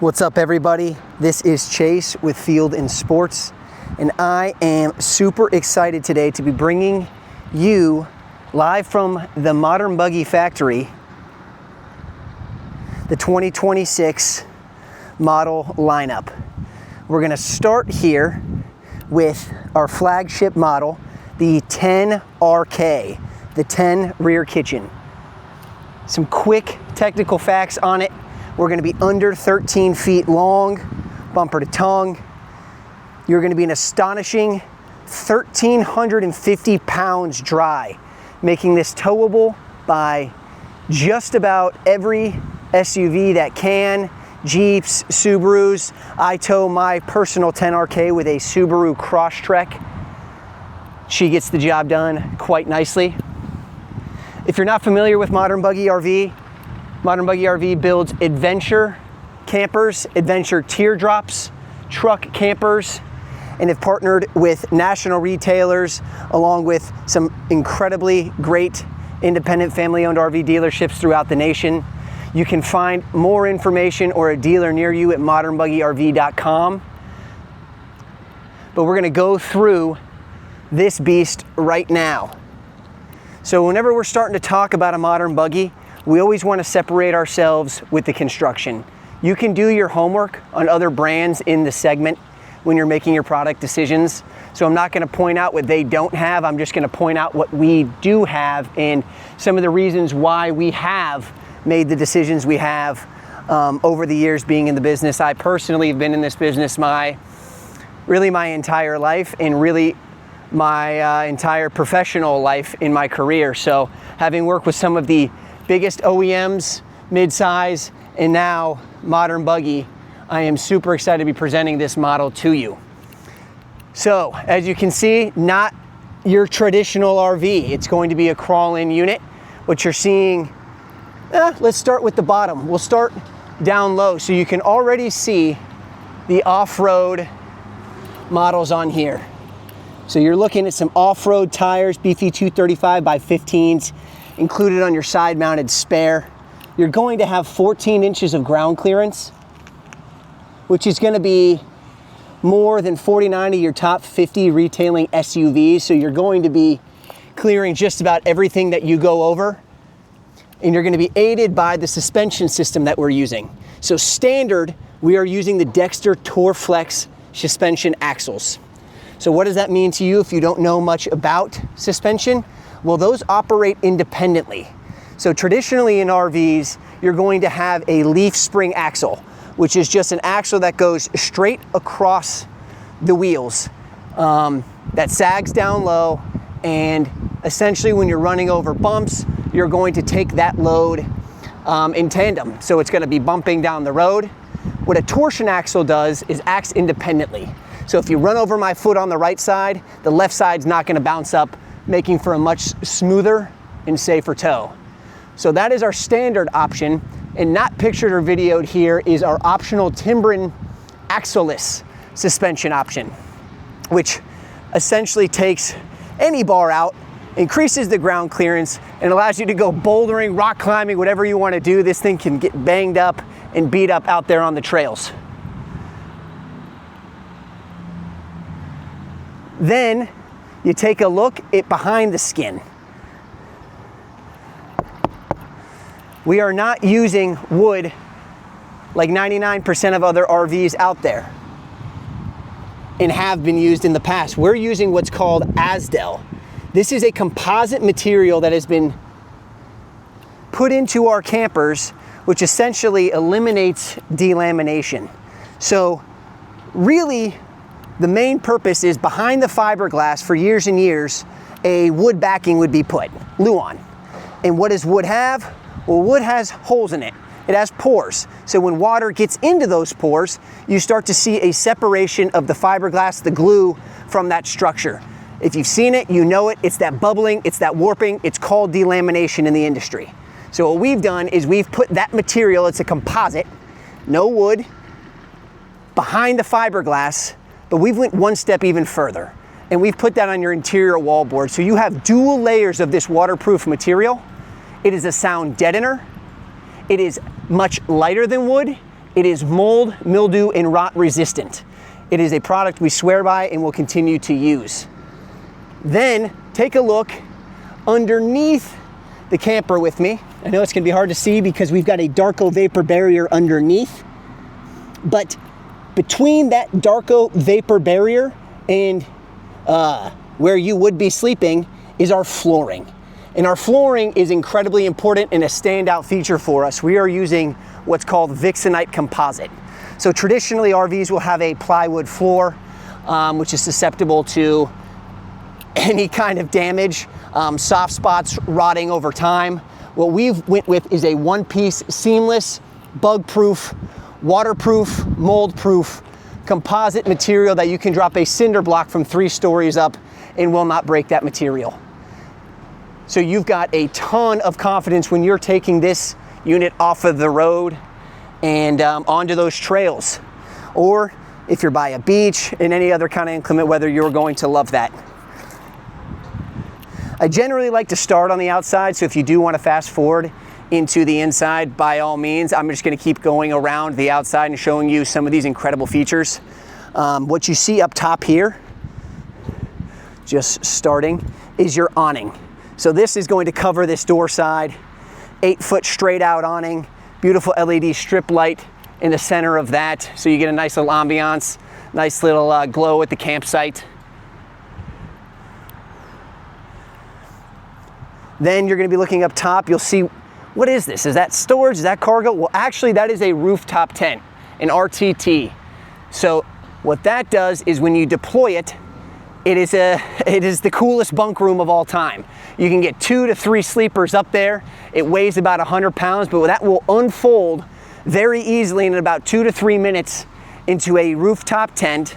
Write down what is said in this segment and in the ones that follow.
What's up, everybody? This is Chase with Field and Sports, and I am super excited today to be bringing you live from the Modern Buggy Factory the 2026 model lineup. We're going to start here with our flagship model, the 10RK, the 10 rear kitchen. Some quick technical facts on it. We're going to be under 13 feet long, bumper to tongue. You're going to be an astonishing 1,350 pounds dry, making this towable by just about every SUV that can. Jeeps, Subarus. I tow my personal 10RK with a Subaru Crosstrek. She gets the job done quite nicely. If you're not familiar with Modern Buggy RV, Modern Buggy RV builds adventure campers, adventure teardrops, truck campers, and have partnered with national retailers along with some incredibly great independent family-owned RV dealerships throughout the nation. You can find more information or a dealer near you at modernbuggyrv.com. But we're going to go through this beast right now. So whenever we're starting to talk about a modern buggy, we always want to separate ourselves with the construction. You can do your homework on other brands in the segment when you're making your product decisions. So I'm not going to point out what they don't have. I'm just going to point out what we do have and some of the reasons why we have made the decisions we have over the years being in the business. I personally have been in this business my entire life, and really my entire professional life in my career. So having worked with some of the biggest OEMs, mid-size, and now Modern Buggy, I am super excited to be presenting this model to you. So as you can see, not your traditional RV. It's going to be a crawl-in unit. What you're seeing, let's start with the bottom. We'll start down low so you can already see the off-road models on here. So you're looking at some off-road tires, beefy 235 by 15s, included on your side-mounted spare. You're going to have 14 inches of ground clearance, which is going to be more than 49 of your top 50 retailing SUVs. So you're going to be clearing just about everything that you go over. And you're going to be aided by the suspension system that we're using. So standard, we are using the Dexter TourFlex suspension axles. So what does that mean to you if you don't know much about suspension? Well, those operate independently. So traditionally in RVs, you're going to have a leaf spring axle, which is just an axle that goes straight across the wheels, that sags down low, and essentially when you're running over bumps, you're going to take that load in tandem. So it's going to be bumping down the road. What a torsion axle does is acts independently. So if you run over my foot on the right side, the left side's not going to bounce up, making for a much smoother and safer tow. So that is our standard option, and not pictured or videoed here is our optional Timbren axle-less suspension option, which essentially takes any bar out, increases the ground clearance, and allows you to go bouldering, rock climbing, whatever you want to do. This thing can get banged up and beat up out there on the trails. Then you take a look at behind the skin. We are not using wood like 99% of other RVs out there and have been used in the past. We're using what's called Asdel. This is a composite material that has been put into our campers, which essentially eliminates delamination. So really, the main purpose is behind the fiberglass. For years and years, a wood backing would be put, Luan. And what does wood have? Well, wood has holes in it. It has pores. So when water gets into those pores, you start to see a separation of the fiberglass, the glue, from that structure. If you've seen it, you know it. It's that bubbling, it's that warping. It's called delamination in the industry. So what we've done is we've put that material, it's a composite, no wood, behind the fiberglass, but we've went one step even further. And we've put that on your interior wallboard. So you have dual layers of this waterproof material. It is a sound deadener. It is much lighter than wood, It is mold, mildew, and rot resistant. It is a product we swear by and will continue to use. Then take a look underneath the camper with me. I know it's gonna be hard to see because we've got a Darko vapor barrier underneath, but between that Darko vapor barrier and where you would be sleeping is our flooring. And our flooring is incredibly important and a standout feature for us. We are using what's called Vixenite composite. So traditionally RVs will have a plywood floor, which is susceptible to any kind of damage, soft spots rotting over time. What we've went with is a one-piece seamless, bug-proof, waterproof, mold-proof composite material that you can drop a cinder block from 3 stories up and will not break that material. So you've got a ton of confidence when you're taking this unit off of the road and onto those trails. Or if you're by a beach and any other kind of inclement weather, you're going to love that. I generally like to start on the outside, so if you do want to fast forward into the inside, by all means, I'm just going to keep going around the outside and showing you some of these incredible features. What you see up top here, just starting, is your awning. So this is going to cover this door side, 8-foot straight out awning, beautiful LED strip light in the center of that. So you get a nice little ambiance, nice little glow at the campsite. Then you're gonna be looking up top, you'll see, what is this? Is that storage, is that cargo? Well, actually that is a rooftop tent, an RTT. So what that does is when you deploy it, it is the coolest bunk room of all time. You can get 2 to 3 sleepers up there. It weighs about 100 pounds, but that will unfold very easily in about 2 to 3 minutes into a rooftop tent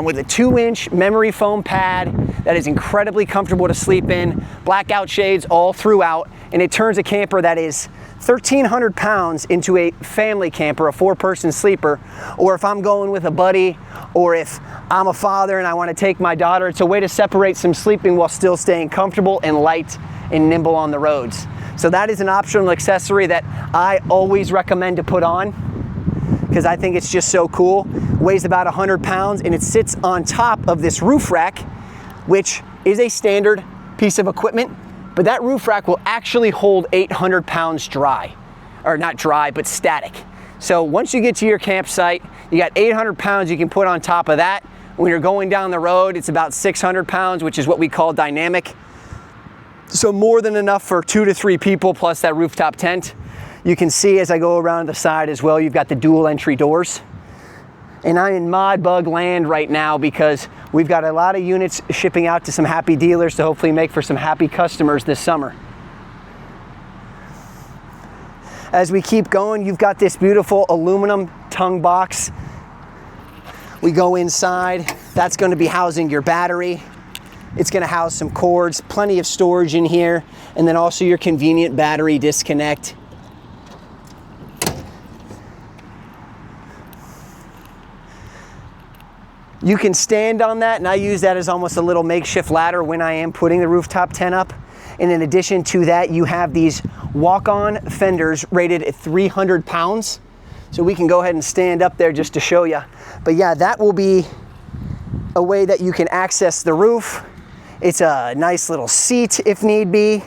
with a 2-inch memory foam pad that is incredibly comfortable to sleep in, blackout shades all throughout, and it turns a camper that is 1,300 pounds into a family camper, a 4-person sleeper. Or if I'm going with a buddy, or if I'm a father and I want to take my daughter, it's a way to separate some sleeping while still staying comfortable and light and nimble on the roads. So that is an optional accessory that I always recommend to put on because I think it's just so cool. Weighs about 100 pounds and it sits on top of this roof rack, which is a standard piece of equipment. But that roof rack will actually hold 800 pounds dry, or not dry, but static. So once you get to your campsite, you got 800 pounds you can put on top of that. When you're going down the road, it's about 600 pounds, which is what we call dynamic. So more than enough for 2 to 3 people plus that rooftop tent. You can see as I go around the side as well, you've got the dual entry doors. And I'm in Mod Bug land right now because we've got a lot of units shipping out to some happy dealers to hopefully make for some happy customers this summer. As we keep going, you've got this beautiful aluminum tongue box. We go inside, that's going to be housing your battery. It's going to house some cords, plenty of storage in here, and then also your convenient battery disconnect. You can stand on that, and I use that as almost a little makeshift ladder when I am putting the rooftop tent up. And in addition to that, you have these walk-on fenders rated at 300 pounds. So we can go ahead and stand up there just to show you. But yeah, that will be a way that you can access the roof. It's a nice little seat if need be.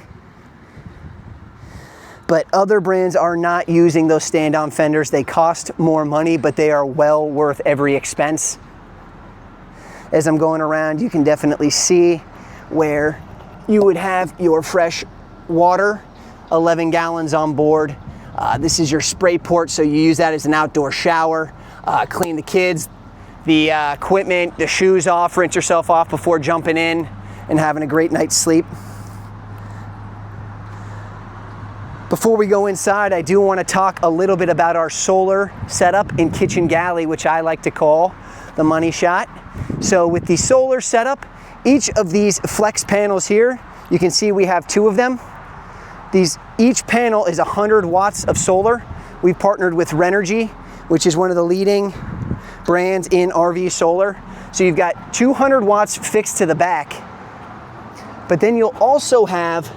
But other brands are not using those stand-on fenders. They cost more money, but they are well worth every expense. As I'm going around, you can definitely see where you would have your fresh water, 11 gallons on board. This is your spray port, so you use that as an outdoor shower. Clean the kids, the equipment, the shoes off, rinse yourself off before jumping in and having a great night's sleep. Before we go inside, I do want to talk a little bit about our solar setup in kitchen galley, which I like to call the money shot. So with the solar setup, each of these flex panels here, you can see we have 2 of them. Each panel is 100 watts of solar. We've partnered with Renergy, which is one of the leading brands in RV solar. So you've got 200 watts fixed to the back, but then you'll also have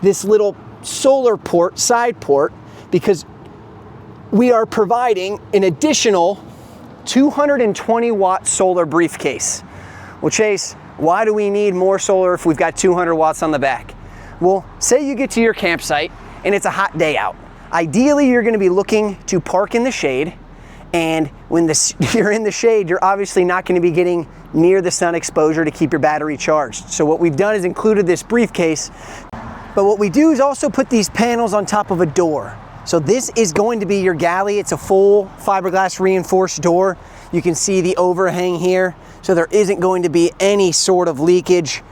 this little solar port, side port, because we are providing an additional 220 watt solar briefcase. Well, Chase, why do we need more solar if we've got 200 watts on the back? Well, say you get to your campsite and it's a hot day out. Ideally, you're gonna be looking to park in the shade, and when you're in the shade, you're obviously not gonna be getting near the sun exposure to keep your battery charged. So what we've done is included this briefcase, but what we do is also put these panels on top of a door. So this is going to be your galley. It's a full fiberglass reinforced door. You can see the overhang here. So there isn't going to be any sort of leakage.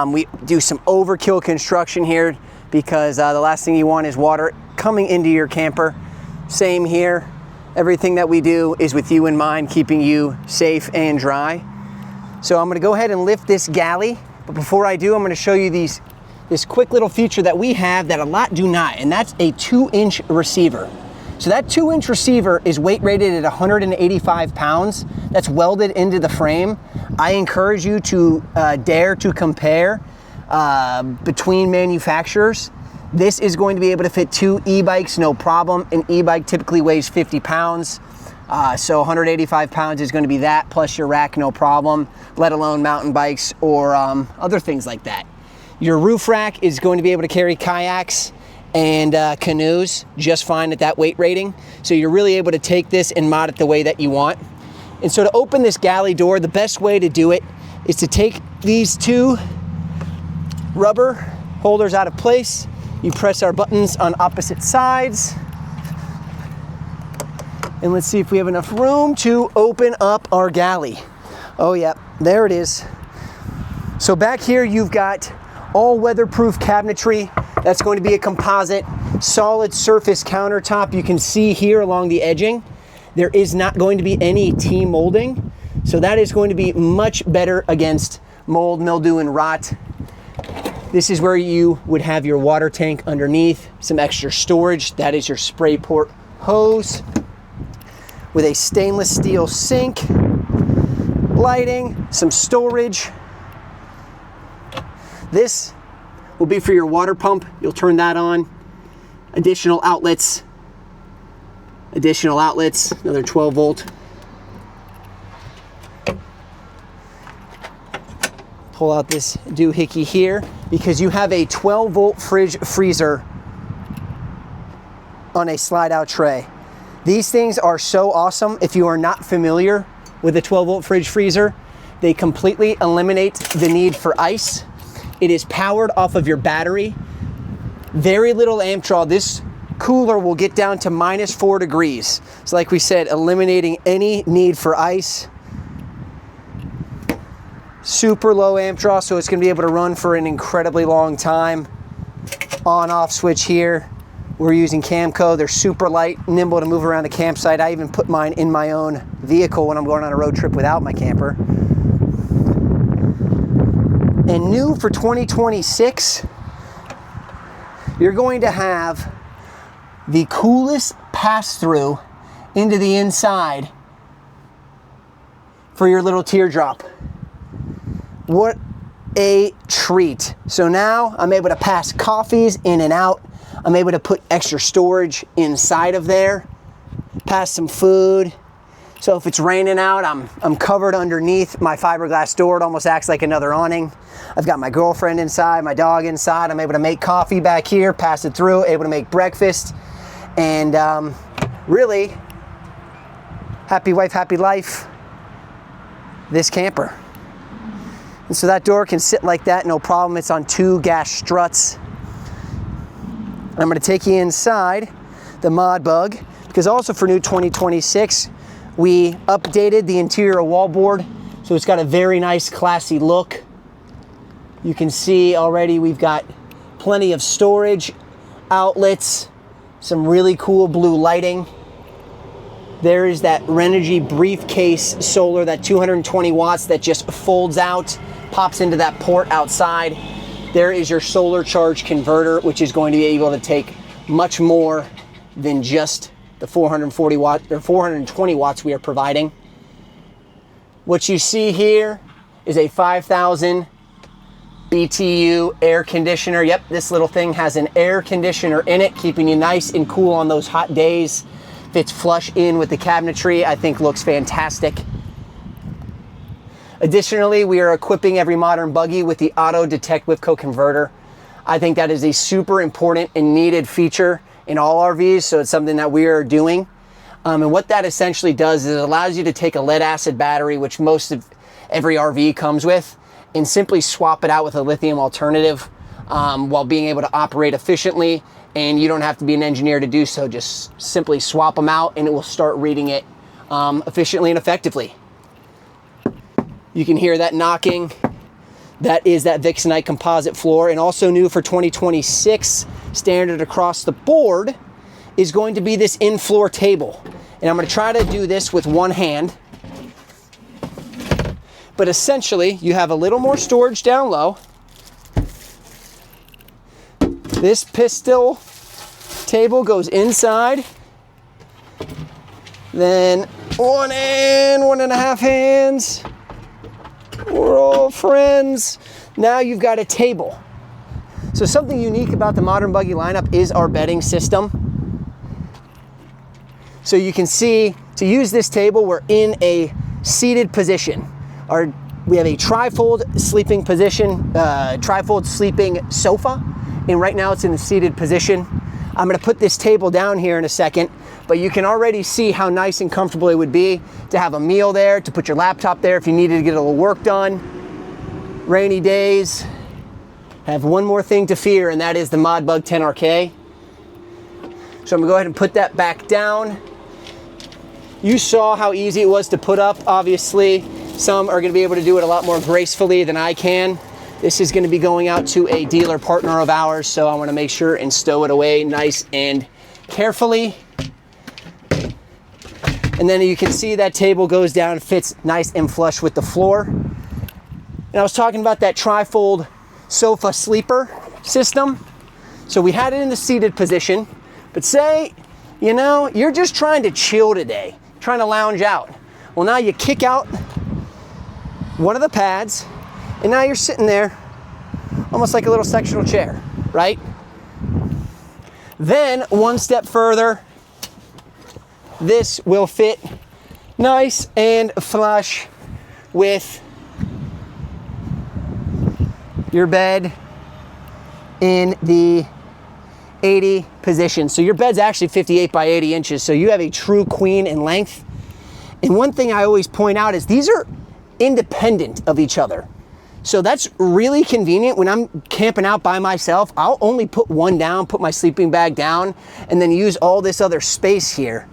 We do some overkill construction here because the last thing you want is water coming into your camper. Same here. Everything that we do is with you in mind, keeping you safe and dry. So I'm gonna go ahead and lift this galley, but before I do, I'm gonna show you this quick little feature that we have that a lot do not, and that's a 2-inch receiver. So that 2-inch receiver is weight rated at 185 pounds. That's welded into the frame. I encourage you to dare to compare between manufacturers. This is going to be able to fit 2 e-bikes, no problem. An e-bike typically weighs 50 pounds. So 185 pounds is going to be that plus your rack, no problem, let alone mountain bikes or other things like that. Your roof rack is going to be able to carry kayaks and canoes just fine at that weight rating. So you're really able to take this and mod it the way that you want. And so to open this galley door, the best way to do it is to take these 2 rubber holders out of place. You press our buttons on opposite sides. And let's see if we have enough room to open up our galley. Oh yeah, there it is. So back here you've got all weatherproof cabinetry. That's going to be a composite solid surface countertop. You can see here along the edging, there is not going to be any T-molding. So that is going to be much better against mold, mildew, and rot. This is where you would have your water tank underneath, some extra storage. That is your spray port hose with a stainless steel sink, lighting, some storage. This will be for your water pump. You'll turn that on. Additional outlets, another 12 volt. Pull out this doohickey here because you have a 12 volt fridge freezer on a slide out tray. These things are so awesome. If you are not familiar with a 12 volt fridge freezer, they completely eliminate the need for ice. It is powered off of your battery. Very little amp draw. This cooler will get down to -4 degrees. So like we said, eliminating any need for ice. Super low amp draw, so it's gonna be able to run for an incredibly long time. On off switch here. We're using Camco. They're super light, nimble to move around a campsite. I even put mine in my own vehicle when I'm going on a road trip without my camper. And new for 2026, you're going to have the coolest pass-through into the inside for your little teardrop. What a treat. So now I'm able to pass coffees in and out. I'm able to put extra storage inside of there, pass some food. So if it's raining out, I'm covered underneath my fiberglass door. It almost acts like another awning. I've got my girlfriend inside, my dog inside. I'm able to make coffee back here, pass it through, able to make breakfast. And really, happy wife, happy life, this camper. And so that door can sit like that, no problem. It's on 2 gas struts. I'm gonna take you inside the Mod Bug, because also for new 2026, we updated the interior wallboard, so it's got a very nice, classy look. You can see already we've got plenty of storage, outlets, some really cool blue lighting. There is that Renogy briefcase solar, that 220 watts that just folds out, pops into that port outside. There is your solar charge converter, which is going to be able to take much more than just the 440 watt or 420 watts we are providing. What you see here is a 5,000 BTU air conditioner. Yep, this little thing has an air conditioner in it, keeping you nice and cool on those hot days. fits flush in with the cabinetry. I think looks fantastic. Additionally, we are equipping every modern buggy with the auto detect Whipco converter. I think that is a super important and needed feature in all RVs, so it's something that we are doing. And what that essentially does is it allows you to take a lead acid battery, which most of every RV comes with, and simply swap it out with a lithium alternative while being able to operate efficiently. And you don't have to be an engineer to do so. Just simply swap them out and it will start reading it efficiently and effectively. You can hear that knocking. That is that Vixenite composite floor. And also new for 2026, standard across the board, is going to be this in-floor table. And I'm going to try to do this with one hand. But essentially, you have a little more storage down low. This pistol table goes inside. Then 1 and 1.5 hands. We're all friends. Now you've got a table. So something unique about the Modern Buggy lineup is our bedding system. So you can see, to use this table, we're in a seated position. We have a trifold sleeping position, trifold sleeping sofa, and right now it's in the seated position. I'm gonna put this table down here in a second, but you can already see how nice and comfortable it would be to have a meal there, to put your laptop there if you needed to get a little work done. Rainy days, have one more thing to fear, and that is the ModBug 10RK. So I'm gonna go ahead and put that back down. You saw how easy it was to put up. Obviously, some are gonna be able to do it a lot more gracefully than I can. This is gonna be going out to a dealer partner of ours, so I wanna make sure and stow it away nice and carefully. And then you can see that table goes down, fits nice and flush with the floor. And I was talking about that trifold sofa sleeper system. So we had it in the seated position, but say, you know, you're just trying to chill today, trying to lounge out. Well, now you kick out one of the pads, and now you're sitting there almost like a little sectional chair, right? Then one step further, this will fit nice and flush with your bed in the 80 position. So your bed's actually 58 by 80 inches, so you have a true queen in length. And one thing I always point out is these are independent of each other. So that's really convenient. When I'm camping out by myself, I'll only put one down, put my sleeping bag down, and then use all this other space here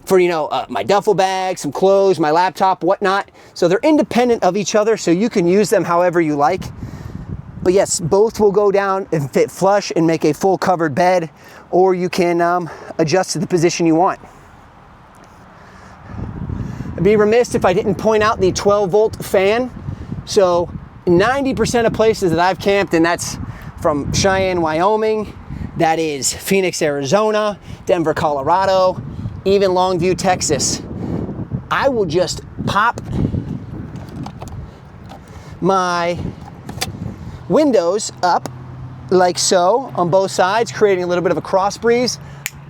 for, you know, my duffel bag, some clothes, my laptop, whatnot. So they're independent of each other, so you can use them however you like. But yes, both will go down and fit flush and make a full covered bed, or you can adjust to the position you want. I'd be remiss if I didn't point out the 12-volt fan. So 90% of places that I've camped, and that's from Cheyenne, Wyoming, that is Phoenix, Arizona, Denver, Colorado, even Longview, Texas, I will just pop my windows up like so on both sides, creating a little bit of a cross breeze.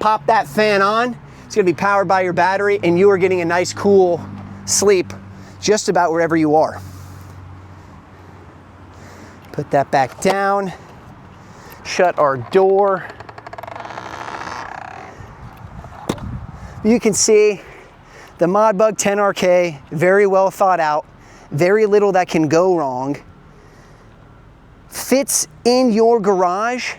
Pop that fan on. It's gonna be powered by your battery, and you are getting a nice cool sleep just about wherever you are. Put that back down, shut our door. You can see the ModBug 10RK, very well thought out, very little that can go wrong. Fits in your garage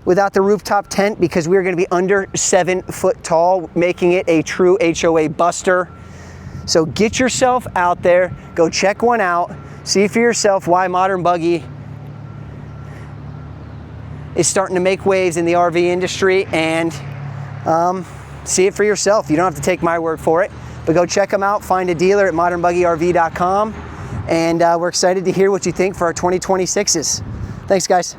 without the rooftop tent because we're gonna be under 7 foot tall, making it a true HOA buster. So get yourself out there, go check one out, see for yourself why Modern Buggy is starting to make waves in the RV industry, and see it for yourself. You don't have to take my word for it, but go check them out. Find a dealer at modernbuggyrv.com, and we're excited to hear what you think for our 2026s. Thanks, guys.